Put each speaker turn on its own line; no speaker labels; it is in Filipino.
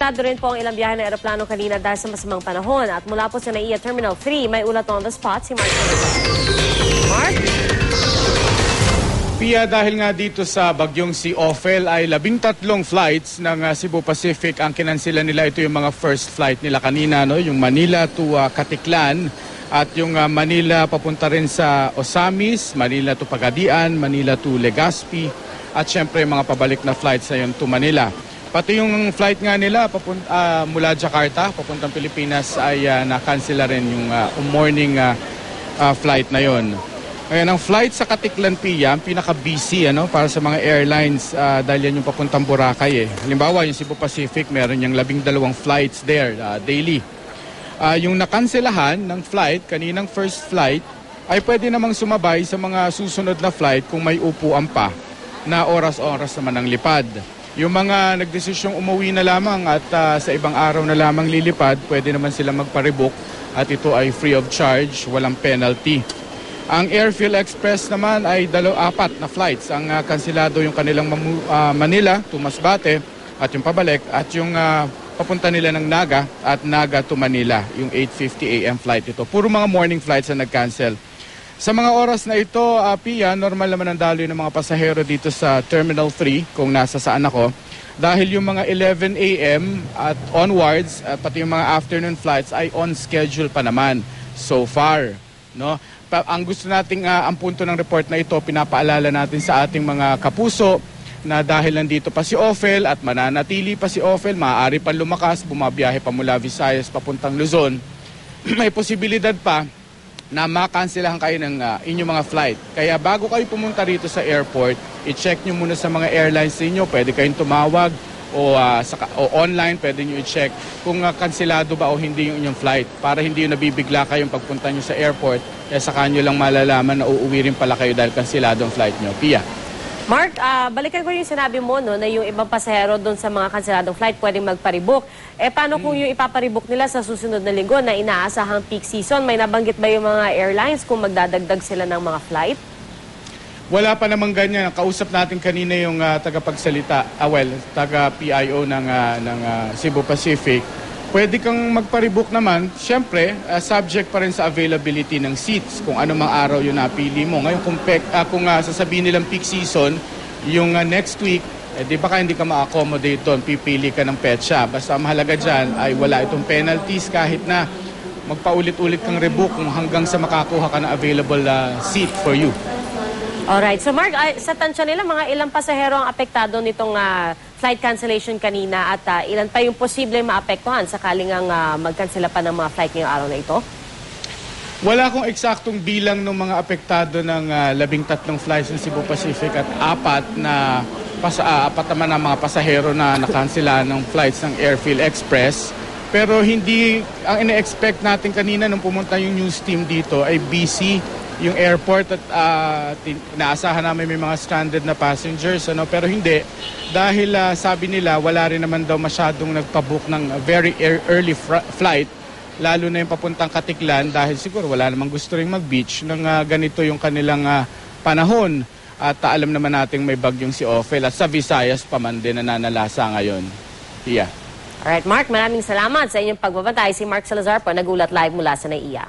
apektado rin po ang ilang biyahe ng eroplano kanina dahil sa masamang panahon. At mula po sa NAIA Terminal 3, may ulat on the spot si Mark. Mark?
Pia, dahil nga dito sa bagyong si Ophel ay 13 flights ng Cebu Pacific ang kinansila nila. Ito yung mga first flight nila kanina, no? Yung Manila to Caticlan at yung Manila papunta rin sa Osamis, Manila to Pagadian, Manila to Legazpi at syempre mga pabalik na flights na yun to Manila. Pati yung flight nga nila mula Jakarta papuntang Pilipinas ay na-cancela rin yung morning flight na yon. Ngayon, ang flight sa Caticlan, Pia, pinaka-busy para sa mga airlines dahil yan yung papuntang Boracay. Halimbawa, yung Cebu Pacific, meron yung 12 flights there daily. Yung nakanselahan ng flight, kaninang first flight, ay pwede namang sumabay sa mga susunod na flight kung may upuan pa na oras-oras naman ang lipad. Yung mga nagdesisyong umuwi na lamang at sa ibang araw na lamang lilipad, pwede naman sila magpa-rebook at ito ay free of charge, walang penalty. Ang Airfield Express naman ay 4 na flights. Ang kansilado yung kanilang Manila to Masbate at yung pabalik at yung papunta nila ng Naga at Naga to Manila, yung 8:50 AM flight ito. Puro mga morning flights na nag-cancel. Sa mga oras na ito, Pia, normal naman ang daloy ng mga pasahero dito sa Terminal 3 kung nasa saan ako. Dahil yung mga 11 AM at onwards, pati yung mga afternoon flights ay on schedule pa naman so far. No? Ang gusto nating ang punto ng report na ito, pinapaalala natin sa ating mga kapuso na dahil nandito pa si Ophel at mananatili pa si Ophel, maaari pa lumakas, bumabiyahe pa mula Visayas papuntang Luzon, may posibilidad pa na makanselahan kayo ng inyong mga flight. Kaya bago kayo pumunta rito sa airport, i-check nyo muna sa mga airlines ninyo, pwede kayong tumawag o online, pwede nyo i-check kung kanselado ba o hindi yung inyong flight para hindi yung nabibigla kayong pagpunta nyo sa airport, kaya saka nyo lang malalaman na uuwi rin pala kayo dahil kanselado ang flight nyo. Pia.
Mark, balikan ko yung sinabi mo no, na yung ibang pasahero doon sa mga kanseladong flight pwedeng magparebook. Paano kung yung ipaparebook nila sa susunod na linggo na inaasahang peak season? May nabanggit ba yung mga airlines kung magdadagdag sila ng mga flight?
Wala pa namang ganyan. Kausap natin kanina yung tagapagsalita, taga-PIO ng Cebu Pacific. Pwede kang magpa-rebook naman. Siyempre, subject pa rin sa availability ng seats kung ano mang araw yung napili mo. Ngayon, kung sasabihin nilang peak season, yung next week, di ba hindi ka ma-accommodate doon, pipili ka ng petsa. Basta mahalaga dyan ay wala itong penalties kahit na magpaulit-ulit kang rebook kung hanggang sa makakuha ka ng available seat for you.
Alright. So Mark, sa tansya nila, mga ilang pasahero ang apektado nitong flight cancellation kanina at ilan pa yung posible maapektuhan sakaling magkansela pa ng mga flight ngayong araw na ito?
Wala akong eksaktong bilang ng mga apektado ng 13 flights ng Cebu Pacific at 4 naman ang mga pasahero na nakansela ng flights ng Airfield Express. Pero hindi, ang ina-expect natin kanina nung pumunta yung news team dito ay busy yung airport at inaasahan namin may mga stranded na passengers, pero hindi. Dahil sabi nila wala rin naman daw masyadong nagpabook ng very early flight, lalo na yung papuntang Caticlan dahil siguro wala namang gusto rin mag-beach nang ganito yung kanilang panahon. At alam naman natin may bagyong si Ophel at sa Visayas pa man din nananalasa ngayon. Yeah.
Alright Mark, maraming salamat sa inyong pagbabantay. Si Mark Salazar po, nagulat live mula sa NAIA.